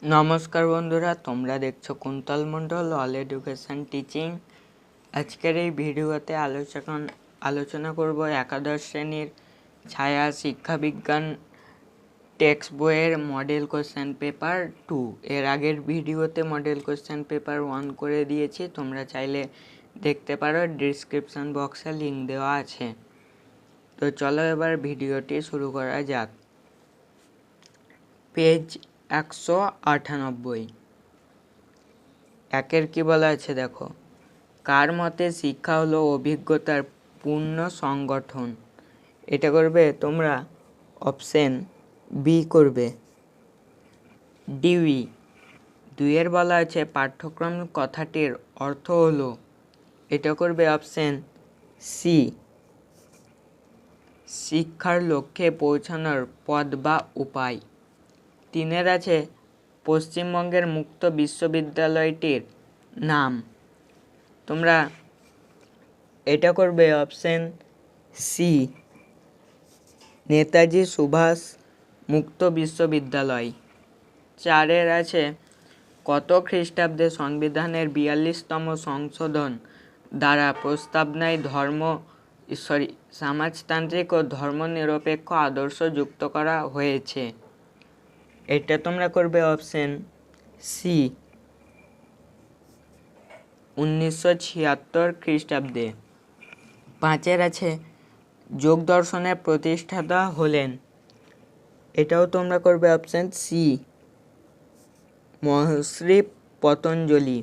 নমস্কার বন্ধুরা, তোমরা দেখছো কুন্তল মণ্ডল অল এডুকেশন টিচিং। আজকের এই ভিডিওতে আলোচনা করব একাদশ শ্রেণীর ছায়া শিক্ষাবিজ্ঞান টেক্সট বইয়ের মডেল কোশ্চেন পেপার 2। এর আগের ভিডিওতে মডেল কোশ্চেন পেপার 1 করে দিয়েছি, তোমরা চাইলে দেখতে পারো, ডিসক্রিপশন বক্সে লিঙ্ক দেওয়া আছে। তো চলো এবার ভিডিওটি শুরু করা যাক। পেজ 198। একের কি বলা আছে দেখো, কার মতে শিক্ষা হলো অভিজ্ঞতার পূর্ণ সংগঠন? এটা করবে তোমরা অপশন বি করবে। ডিবি 2-এর বলা আছে পাঠ্যক্রম কথাটির অর্থ হলো, এটা করবে অপশন সি, শিক্ষার লক্ষ্যে পৌঁছানোর পথ বা উপায়। 3-এর আছে পশ্চিমবঙ্গের মুক্ত বিশ্ববিদ্যালয়টির নাম। তোমরা এটা করবে অপশন সি, নেতাজি সুভাষ মুক্ত বিশ্ববিদ্যালয়। 4-এর আছে কত খ্রিস্টাব্দে সংবিধানের 42তম সংশোধন দ্বারা প্রস্তাব নেয় সমাজতান্ত্রিক ও ধর্মনিরপেক্ষ আদর্শ যুক্ত করা হয়েছে? এটা তোমরা করবে অপশন সি, 1976 খ্রিস্টাব্দে। 5-এর আছে যোগ দর্শনের প্রতিষ্ঠাতা হলেন। এটাও তোমরা করবে অপশন সি, মহর্ষি পতঞ্জলি।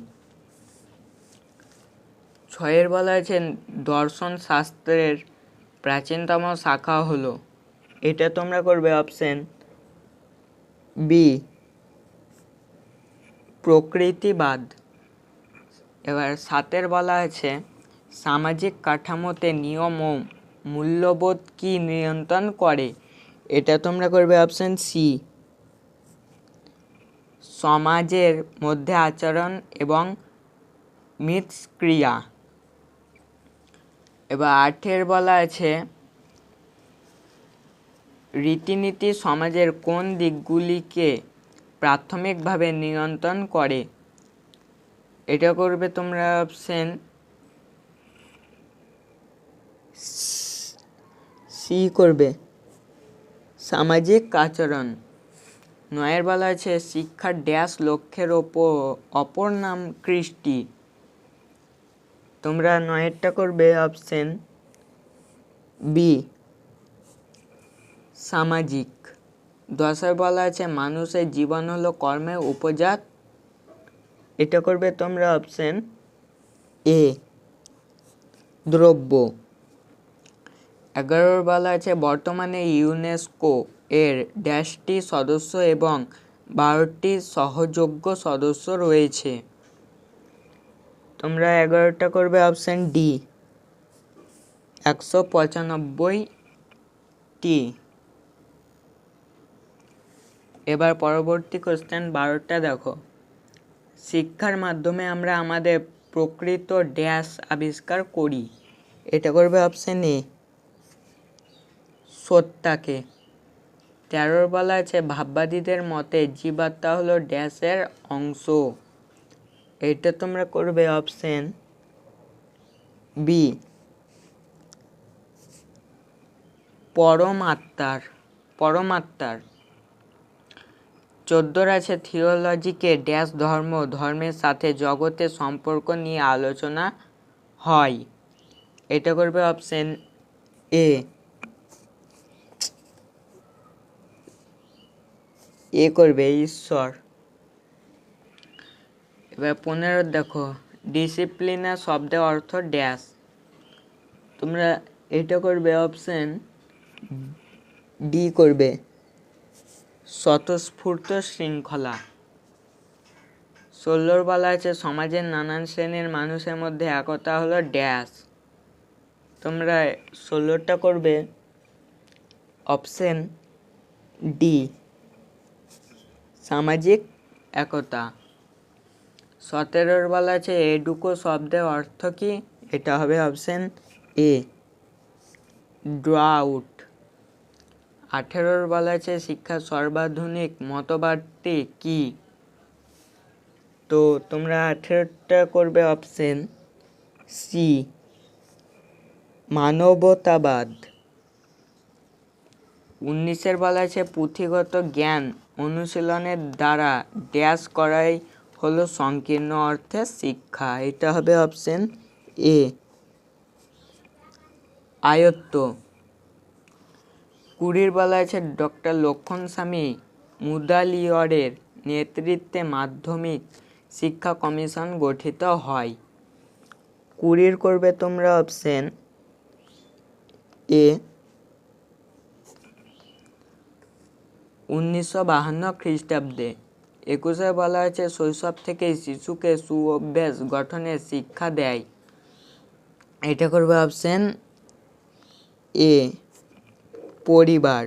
6-এর বলা আছে দর্শন শাস্ত্রের প্রাচীনতম শাখা হলো। এটা তোমরা করবে অপশন বি, প্রকৃতিবাদ। এবার 7-এর বলা আছে সামাজিক কাঠামোতে নিয়ম ও মূল্যবোধ কি নিয়ন্ত্রণ করে? এটা তোমরা করবে অপশন সি, সমাজের মধ্যে আচরণ এবং মিথস্ক্রিয়া। এবার 8-এর বলা আছে রীতিনীতি সমাজের কোন দিকগুলিকে প্রাথমিকভাবে নিয়ন্ত্রণ করে? এটা করবে তোমরা অপশন সি করবে, সামাজিক আচরণ। 9-এর বলা আছে শিক্ষার ড্যাশ লক্ষ্যের অপর নাম কৃষ্টি। তোমরা 9-এরটা করবে অপশন বি, সামাজিক। 10-এর বলা আছে মানুষের জীবন হলো কর্মের উপজাত। এটা করবে তোমরা অপশন এ, দ্রব্য। 11-এর বলা আছে বর্তমানে ইউনেস্কো এর ড্যাশটি সদস্য এবং 12টি সহযোগ্য সদস্য রয়েছে। তোমরা 11টা করবে অপশন ডি, 195টি। এবার পরবর্তী কোশ্চেন 12টা দেখো, শিক্ষার মাধ্যমে আমরা আমাদের প্রকৃত ড্যাশ আবিষ্কার করি। এটা করবে অপশন এ, সত্তাকে। 13-র বলা আছে ভাববাদীদের মতে জীবাত্মা হলো ড্যাশের অংশ। এটা তোমরা করবে অপশন বি, পরমাত্মার। 14-র আছে থিওলজিকে ড্যাশ ধর্মের সাথে জগতের সম্পর্ক নিয়ে আলোচনা হয়। এটা করবে অপশন এ করবে ঈশ্বর। এবার 15 দেখো ডিসিপ্লিনা শব্দের অর্থ ড্যাশ। তোমরা এটা করবে অপশন ডি করবে, স্বতঃস্ফূর্ত শৃঙ্খলা। 16-র বলা আছে সমাজের নানান শ্রেণীর মানুষের মধ্যে একতা হলো ড্যাশ। তোমরা 16টা করবে অপশন ডি, সামাজিক একতা। 17-র বলা আছে এডুকো শব্দের অর্থ কি? এটা হবে অপশন এ, ড্রাউট। 18-র বলা আছে শিক্ষার সর্বাধুনিক মতবাদটি কি? তো তোমরা 18টা করবে অপশন সি মানবতাবাদ। 19-এর বলা আছে পুঁথিগত জ্ঞান অনুশীলনের দ্বারা ড্যাশ করাই হলো সংকীর্ণ অর্থে শিক্ষা। এটা হবে অপশন এ আয়ত্ত। 20-এর বলা আছে ডক্টর লক্ষণ স্বামী মুদালিয়রের নেতৃত্বে মাধ্যমিক শিক্ষা কমিশন গঠিত হয়। 20-এর করবে তোমরা অপশন এ 1952 খ্রিস্টাব্দে। 21-এ বলা আছে শৈশব থেকেই শিশুকে সুঅভ্যাস গঠনের শিক্ষা দেয়। এটা করবে অপশন এ পরিবার।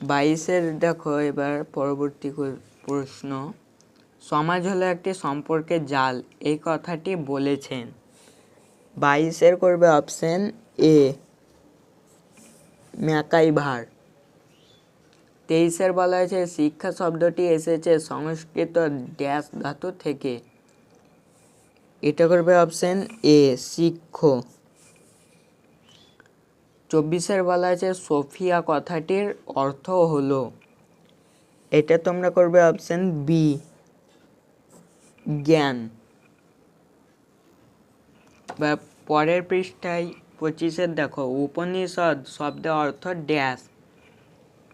22-এর দেখো এবার পরবর্তী প্রশ্ন, সমাজ হলো একটি সম্পর্কের জাল এই কথাটি বলেছেন। 22-এর করবে অপশন এ ম্যাকাইভার। 23-এর বলা হয়েছে শিক্ষা শব্দটি এসেছে সংস্কৃত ড্যাশ ধাতু থেকে। এটা করবে অপশন এ শিক্ষ। 24-এর বলা আছে সোফিয়া কথাটির অর্থ হলো। এটা তোমরা করবে অপশন বি জ্ঞান। বা পরের পৃষ্ঠায় 25-এর দেখো উপনিষদ শব্দের অর্থ ড্যাশ।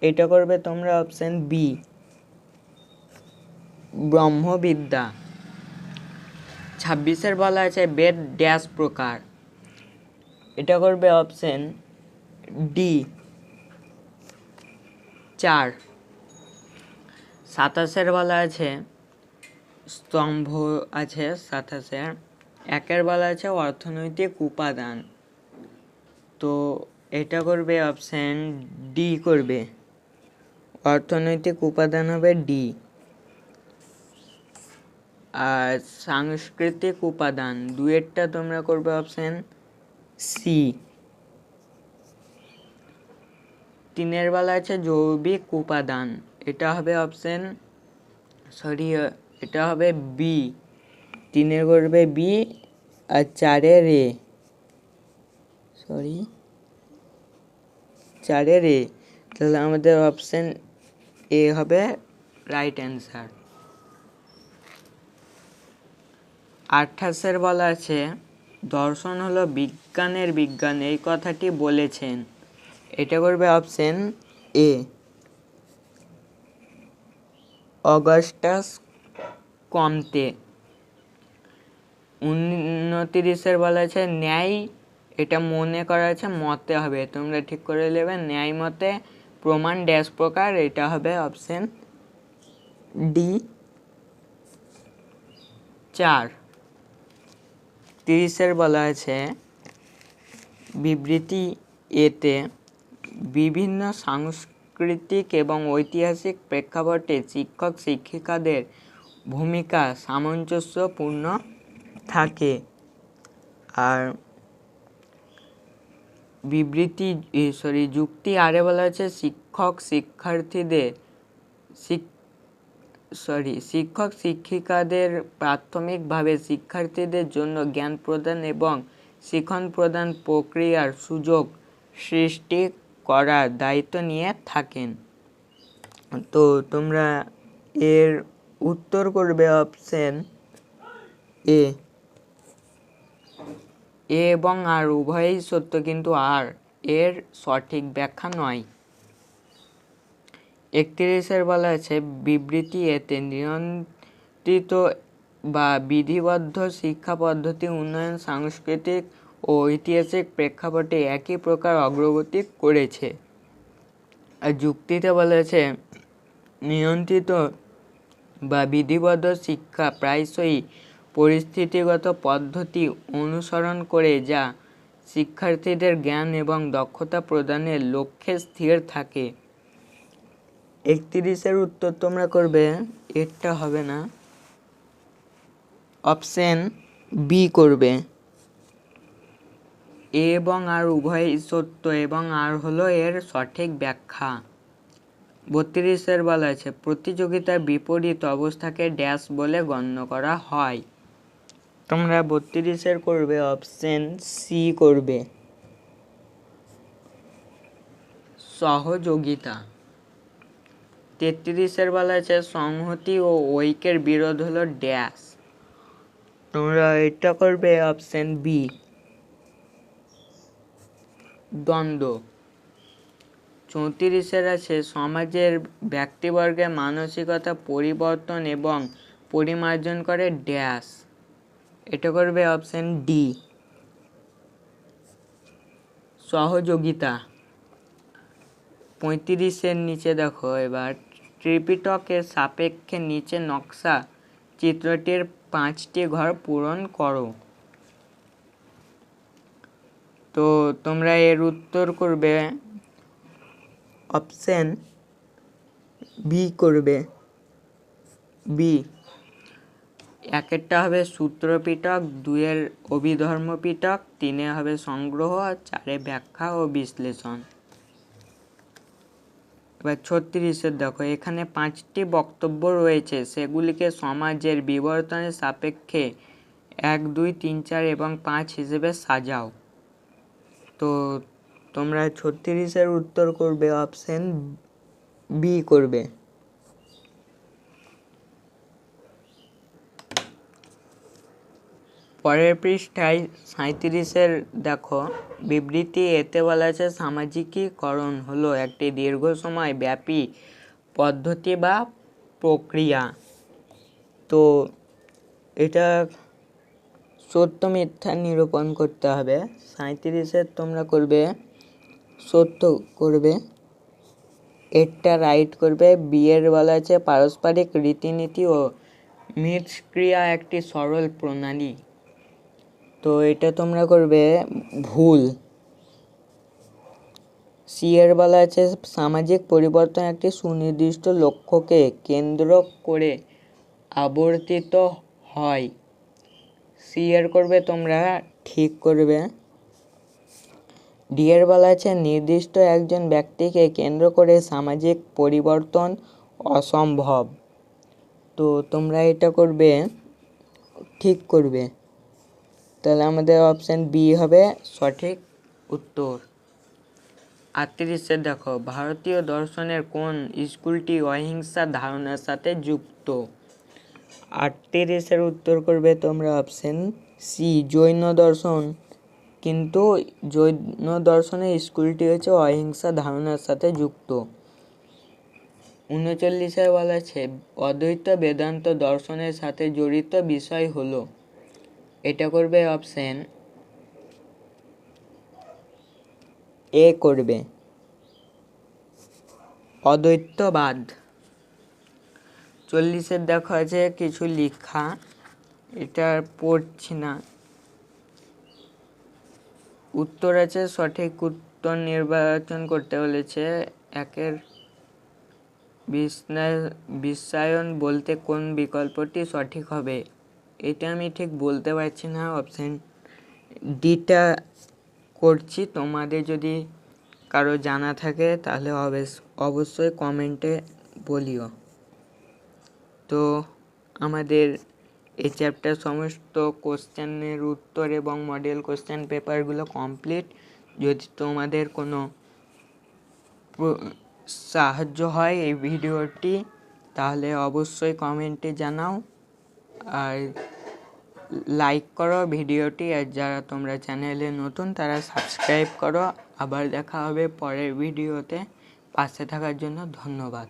এটা করবে তোমরা অপশন বি ব্রহ্মবিদ্যা। 26-এর বলা আছে বেদ ড্যাশ প্রকার। এটা করবে অপশন ডি 4। 27-এর বলা আছে স্তম্ভ আছে 27-এর। 1-এর বলা আছে অর্থনৈতিক উপাদান। তো এটা করবে অপশন ডি করবে, অর্থনৈতিক উপাদান হবে ডি। আর সাংস্কৃতিক উপাদান 2-এরটা তোমরা করবে অপশন সি। 3-এর বেলা আছে জৈবিক উপাদান। এটা হবে অপশন এটা হবে বি। 3-এর করবে বি আর 4-এর এ 4-এর এ। তাহলে আমাদের অপশন এ হবে রাইট অ্যান্সার। 28-এর বলা আছে দর্শন হলো বিজ্ঞানের বিজ্ঞান এই কথাটি বলেছেন। এটা করবে অপশন এ অগাস্টাস কমতে। 29-এর বলা আছে ন্যায়, এটা মনে করা আছে মতে হবে, তোমরা ঠিক করে নেবে। ন্যায় মতে প্রমাণ ড্যাশ প্রকার। এটা হবে অপশন ডি 4। 30-এর বলা আছে বিবৃতি এতে বিভিন্ন সাংস্কৃতিক এবং ঐতিহাসিক প্রেক্ষাপটে শিক্ষক শিক্ষিকাদের ভূমিকা সামঞ্জস্যপূর্ণ থাকে। আর যুক্তি আরে বলা আছে শিক্ষক শিক্ষিকাদের প্রাথমিকভাবে শিক্ষার্থীদের জন্য জ্ঞান প্রদান এবং শিক্ষণ প্রদান প্রক্রিয়ার সুযোগ সৃষ্টি করার দায়িত্ব নিয়ে থাকেন। তো তোমরা এর উত্তর করবে অপশন এ এবং আর উভয়ই সত্য, কিন্তু আর এর সঠিক ব্যাখ্যা নয়। 31-এর বলা আছে বিবৃতি এতে নিয়ন্ত্রিত বা বিধিবদ্ধ শিক্ষা পদ্ধতি উন্নয়ন সাংস্কৃতিক ও ঐতিহাসিক প্রেক্ষাপটে একই প্রকার অগ্রগতি করেছে। আর যুক্তিতে বলা আছে নিয়ন্ত্রিত বা বিধিবদ্ধ শিক্ষা প্রায়শই পরিস্থিতিগত পদ্ধতি অনুসরণ করে যা শিক্ষার্থীদের জ্ঞান এবং দক্ষতা প্রদানের লক্ষ্যে স্থির থাকে। 31-এর উত্তর তোমরা করবে, এটা হবে না, অপশন বি করবে। এবং আর উভয়ই সত্য এবং আর হলো এর সঠিক ব্যাখ্যা। 32-এর বলা আছে প্রতিযোগিতার বিপরীত অবস্থাকে ড্যাশ বলে গণ্য করা হয়। তোমরা 32-এর করবে অপশন সি করবে, সহযোগিতা। 33-এর বলা আছে সংহতি ও ঐক্যের বিরোধ হলো ড্যাশ, তোমরা এটা করবে অপশন বি, দ্বন্দ্ব। 34-এর আছে সমাজের ব্যক্তিবর্গের মানসিকতা পরিবর্তন এবং পরিমার্জন করে ড্যাশ, এটা করবে অপশন ডি, সহযোগিতা। 35-এর নিচে দেখো এবার ত্রিপিটকের সাপেক্ষে নিচে নকশা চিত্রটির 5টি ঘর পূরণ করো। তো তোমরা এর উত্তর করবে অপশন বি করবে, বি। 1-এরটা হবে সূত্র পিটক, 2-এর অভিধর্ম পিটক, 3-এ হবে সংগ্রহ, 4-এ ব্যাখ্যা ও বিশ্লেষণ। এবার 36-এর দেখো এখানে 5টি বক্তব্য রয়েছে, সেগুলিকে সমাজের বিবর্তনের সাপেক্ষে 1, 2, 3, 4 এবং 5 হিসেবে সাজাও। তো তোমরা 36-এর উত্তর করবে অপশন বি করবে। পরের পৃষ্ঠায় 37-এর দেখো বিবৃতি, এতে বলা আছে সামাজিকীকরণ হলো একটি দীর্ঘ সময় ব্যাপী পদ্ধতি বা প্রক্রিয়া। তো এটা সত্য মিথ্যা নিরূপণ করতে হবে। 37-এর তোমরা করবে সত্য করবে, এরটা রাইট করবে। বিয়ের বলা আছে পারস্পরিক রীতিনীতি ও মিথস্ক্রিয়া একটি সরল প্রণালী, তো এটা তোমরা করবে ভুল। সি এর বলা আছে সামাজিক পরিবর্তন একটি সুনির্দিষ্ট লক্ষ্যকে কেন্দ্র করে আবর্তিত হয়, সি এর করবে তোমরা ঠিক করবে। ডি এর বলা আছে নির্দিষ্ট একজন ব্যক্তিকে কেন্দ্র করে সামাজিক পরিবর্তন অসম্ভব, তো তোমরা এটা করবে ঠিক করবে। তাহলে আমাদের অপশন বি হবে সঠিক উত্তর। 38-এর দেখো ভারতীয় দর্শনের কোন স্কুলটি অহিংসা ধারণার সাথে যুক্ত? 38-এর উত্তর করবে তোমরা অপশন সি, জৈন দর্শন। কিন্তু জৈন দর্শনের স্কুলটি হচ্ছে অহিংসা ধারণার সাথে যুক্ত। 39-এর বলা আছে অদ্বৈত বেদান্ত দর্শনের সাথে জড়িত বিষয় হলো, এটা করবে অপশন এ করবে, অদ্বৈতবাদ। 40-এর দেখা আছে কিছু লেখা, এটা পড়ছি না। উত্তর আছে সঠিক উত্তর নির্বাচন করতে বলেছে। 1-এর বিশ্বায়ন বলতে কোন বিকল্পটি সঠিক হবে, এটা আমি ঠিক বলতে পারছি না, অপশন ডিটা করছি। তোমাদের যদি কারো জানা থাকে তাহলে অবশ্যই কমেন্টে বলিও। তো আমাদের এই চ্যাপ্টার সমস্ত কোশ্চেনের উত্তর এবং মডেল কোশ্চেন পেপারগুলো কমপ্লিট। যদি তোমাদের কোনো সাহায্য হয় এই ভিডিওটি তাহলে অবশ্যই কমেন্টে জানাও, আর লাইক করো ভিডিওটি, আর যারা তোমরা চ্যানেলে নতুন তারা সাবস্ক্রাইব করো। আবার দেখা হবে পরের ভিডিওতে, পাশে থাকার জন্য ধন্যবাদ।